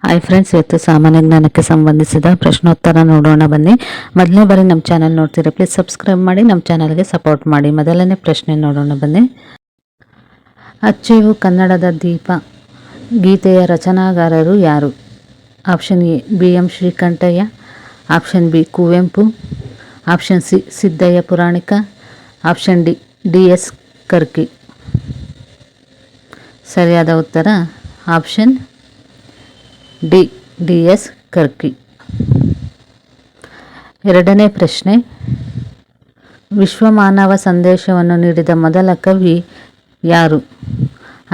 Hi friends, ಇವತ್ತು ಸಾಮಾನ್ಯ ಜ್ಞಾನಕ್ಕೆ ಸಂಬಂಧಿಸಿದ ಪ್ರಶ್ನೋತ್ತರ ನೋಡೋಣ ಬನ್ನಿ. ಮೊದಲನೇ ಬಾರಿ ನಮ್ಮ ಚಾನಲ್ ನೋಡ್ತೀರಾ, ಪ್ಲೀಸ್ ಸಬ್ಸ್ಕ್ರೈಬ್ ಮಾಡಿ ನಮ್ಮ ಚಾನಲ್ಗೆ ಸಪೋರ್ಟ್ ಮಾಡಿ. ಮೊದಲನೇ ಪ್ರಶ್ನೆ ನೋಡೋಣ ಬನ್ನಿ. ಅಚ್ಚುವು ಕನ್ನಡದ ದೀಪ ಗೀತೆಯ ರಚನಾಕಾರರು ಯಾರು? Option A BM Srikantaiah, option B Kuvempu, option C Siddaiah Puranik, option D DS ಕರ್ಕಿ. ಸರಿಯಾದ ಉತ್ತರ ಆಪ್ಷನ್ ಡಿ DS ಕರ್ಕಿ. ಎರಡನೇ ಪ್ರಶ್ನೆ, ವಿಶ್ವ ಮಾನವ ಸಂದೇಶವನ್ನು ನೀಡಿದ ಮೊದಲ ಕವಿ ಯಾರು?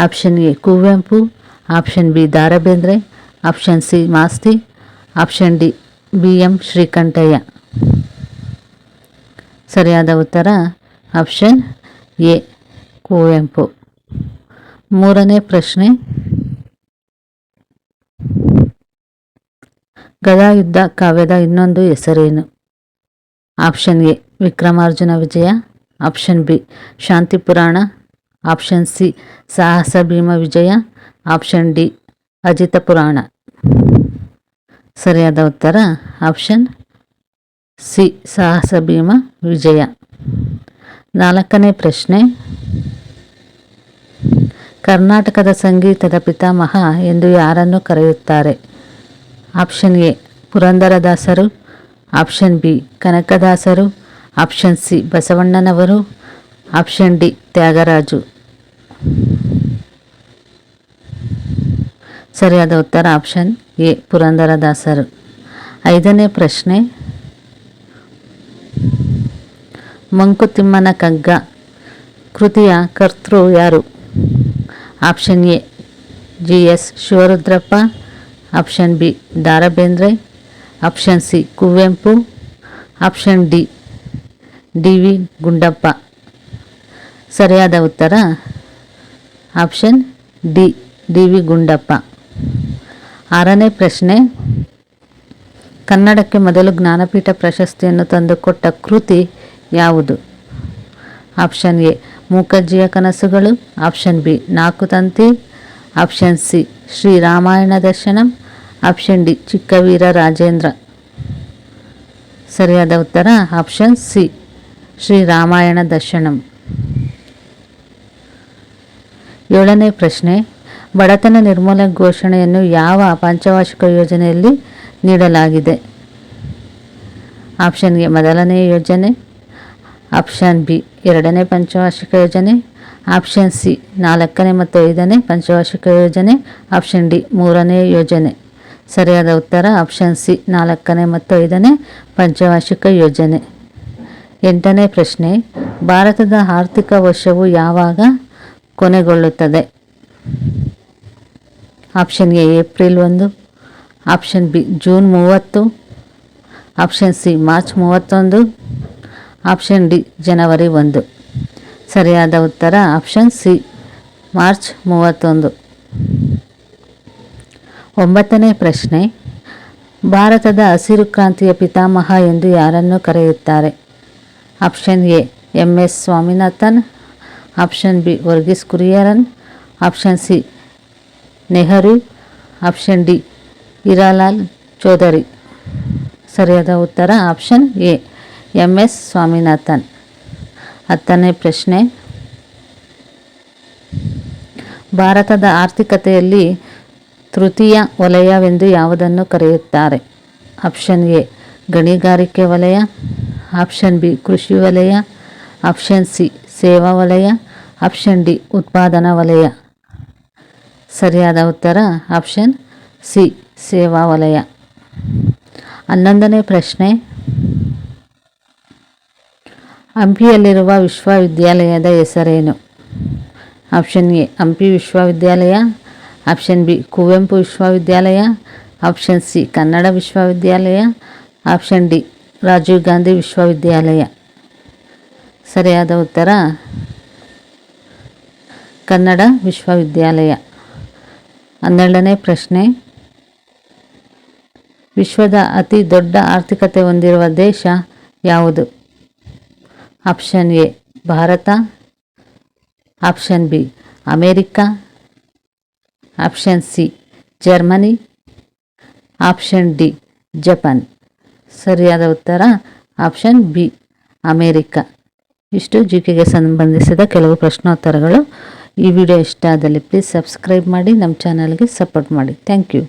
Option a Kuvempu, option b Da Ra Bendre, option c Masti, option d BM Srikantaiah. ಸರಿಯಾದ ಉತ್ತರ ಆಪ್ಷನ್ ಎ ಕುವೆಂಪು. ಮೂರನೇ ಪ್ರಶ್ನೆ, ಗದಾಯುದ್ಧ ಕಾವ್ಯದ ಇನ್ನೊಂದು ಹೆಸರೇನು? Option A Vikramarjuna Vijaya, option B Shanti Purana, option C Sahasa Bhima Vijaya, option D Ajita Purana. ಸರಿಯಾದ ಉತ್ತರ ಆಪ್ಷನ್ ಸಿ ಸಾಹಸ ಭೀಮ ವಿಜಯ. ನಾಲ್ಕನೇ ಪ್ರಶ್ನೆ, ಕರ್ನಾಟಕದ ಸಂಗೀತದ ಪಿತಾಮಹ ಎಂದು ಯಾರನ್ನು ಕರೆಯುತ್ತಾರೆ? ಆಪ್ಷನ್ ಎ ಪುರಂದರದಾಸರು, ಆಪ್ಷನ್ ಬಿ ಕನಕದಾಸರು, ಆಪ್ಷನ್ ಸಿ ಬಸವಣ್ಣನವರು, ಆಪ್ಷನ್ ಡಿ ತ್ಯಾಗರಾಜು. ಸರಿಯಾದ ಉತ್ತರ ಆಪ್ಷನ್ ಎ ಪುರಂದರದಾಸರು. ಐದನೇ ಪ್ರಶ್ನೆ, ಮಂಕುತಿಮ್ಮನ ಕಗ್ಗ ಕೃತಿಯ ಕರ್ತೃ ಯಾರು? Option a GS Shivarudrappa, option b Da Ra Bendre, option c Kuvempu, option d DV Gundappa. ಸರಿಯಾದ ಉತ್ತರ ಆಪ್ಷನ್ ಡಿ DV ಗುಂಡಪ್ಪ. ಆರನೇ ಪ್ರಶ್ನೆ, ಕನ್ನಡಕ್ಕೆ ಮೊದಲು ಜ್ಞಾನಪೀಠ ಪ್ರಶಸ್ತಿಯನ್ನು ತಂದುಕೊಟ್ಟ ಕೃತಿ ಯಾವುದು? ಆಪ್ಷನ್ ಎ ಮೂಕಜ್ಜಿಯ ಕನಸುಗಳು, ಆಪ್ಷನ್ ಬಿ ನಾಲ್ಕು ತಂತಿ, ಆಪ್ಷನ್ ಸಿ ಶ್ರೀರಾಮಾಯಣ ದರ್ಶನಂ, ಆಪ್ಷನ್ ಡಿ ಚಿಕ್ಕವೀರ ರಾಜೇಂದ್ರ. ಸರಿಯಾದ ಉತ್ತರ ಆಪ್ಷನ್ ಸಿ ಶ್ರೀರಾಮಾಯಣ ದರ್ಶನಂ. ಏಳನೇ ಪ್ರಶ್ನೆ, ಬಡತನ ನಿರ್ಮೂಲನೆ ಘೋಷಣೆಯನ್ನು ಯಾವ ಪಂಚವಾರ್ಷಿಕ ಯೋಜನೆಯಲ್ಲಿ ನೀಡಲಾಗಿದೆ? ಆಪ್ಷನ್ ಎ ಮೊದಲನೇ ಯೋಜನೆ, ಆಪ್ಷನ್ ಬಿ ಎರಡನೇ ಪಂಚವಾರ್ಷಿಕ ಯೋಜನೆ, ಆಪ್ಷನ್ ಸಿ ನಾಲ್ಕನೇ ಮತ್ತು ಐದನೇ ಪಂಚವಾರ್ಷಿಕ ಯೋಜನೆ, ಆಪ್ಷನ್ ಡಿ ಮೂರನೇ ಯೋಜನೆ. ಸರಿಯಾದ ಉತ್ತರ ಆಪ್ಷನ್ ಸಿ ನಾಲ್ಕನೇ ಮತ್ತು ಐದನೇ ಪಂಚವಾರ್ಷಿಕ ಯೋಜನೆ. ಎಂಟನೇ ಪ್ರಶ್ನೆ, ಭಾರತದ ಆರ್ಥಿಕ ವರ್ಷವು ಯಾವಾಗ ಕೊನೆಗೊಳ್ಳುತ್ತದೆ? Option A April 1, option B June 30, option C March 31, option D ಜನವರಿ 1. ಸರಿಯಾದ ಉತ್ತರ ಆಪ್ಷನ್ ಸಿ ಮಾರ್ಚ್ 31. ಒಂಬತ್ತನೇ ಪ್ರಶ್ನೆ, ಭಾರತದ ಹಸಿರು ಕ್ರಾಂತಿಯ ಪಿತಾಮಹ ಎಂದು ಯಾರನ್ನು ಕರೆಯುತ್ತಾರೆ? Option a MS Swaminathan, option b Verghese Kurien, option c Nehru, option d Hiralal Chaudhary. ಸರಿಯಾದ ಉತ್ತರ ಆಪ್ಷನ್ ಎ MS ಸ್ವಾಮಿನಾಥನ್. ಹತ್ತನೇ ಪ್ರಶ್ನೆ, ಭಾರತದ ಆರ್ಥಿಕತೆಯಲ್ಲಿ ತೃತೀಯ ವಲಯವೆಂದು ಯಾವುದನ್ನು ಕರೆಯುತ್ತಾರೆ? ಆಪ್ಷನ್ ಎ ಗಣಿಗಾರಿಕೆ ವಲಯ, ಆಪ್ಷನ್ ಬಿ ಕೃಷಿ ವಲಯ, ಆಪ್ಷನ್ ಸಿ ಸೇವಾ ವಲಯ, ಆಪ್ಷನ್ ಡಿ ಉತ್ಪಾದನಾ ವಲಯ. ಸರಿಯಾದ ಉತ್ತರ ಆಪ್ಷನ್ ಸಿ ಸೇವಾ ವಲಯ. 11ನೇ ಪ್ರಶ್ನೆ, ಹಂಪಿಯಲ್ಲಿರುವ ವಿಶ್ವವಿದ್ಯಾಲಯದ ಹೆಸರೇನು? ಆಪ್ಷನ್ ಎ ಹಂಪಿ ವಿಶ್ವವಿದ್ಯಾಲಯ, ಆಪ್ಷನ್ ಬಿ ಕುವೆಂಪು ವಿಶ್ವವಿದ್ಯಾಲಯ, ಆಪ್ಷನ್ ಸಿ ಕನ್ನಡ ವಿಶ್ವವಿದ್ಯಾಲಯ, ಆಪ್ಷನ್ ಡಿ ರಾಜೀವ್ ಗಾಂಧಿ ವಿಶ್ವವಿದ್ಯಾಲಯ. ಸರಿಯಾದ ಉತ್ತರ ಕನ್ನಡ ವಿಶ್ವವಿದ್ಯಾಲಯ. 12ನೇ ಪ್ರಶ್ನೆ, ವಿಶ್ವದ ಅತಿ ದೊಡ್ಡ ಆರ್ಥಿಕತೆ ಹೊಂದಿರುವ ದೇಶ ಯಾವುದು? Option A Bharat, option B America, option C Germany, option D Japan. ಸರಿಯಾದ ಉತ್ತರ ಆಪ್ಷನ್ ಬಿ ಅಮೇರಿಕಾ. ಇಷ್ಟು ಜಿಕೆಗೆ ಸಂಬಂಧಿಸಿದ ಕೆಲವು ಪ್ರಶ್ನೋತ್ತರಗಳು. ಈ ವಿಡಿಯೋ ಇಷ್ಟ ಆದಲ್ಲಿ ಪ್ಲೀಸ್ ಸಬ್ಸ್ಕ್ರೈಬ್ ಮಾಡಿ, ನಮ್ಮ ಚಾನಲ್ಗೆ ಸಪೋರ್ಟ್ ಮಾಡಿ. Thank you.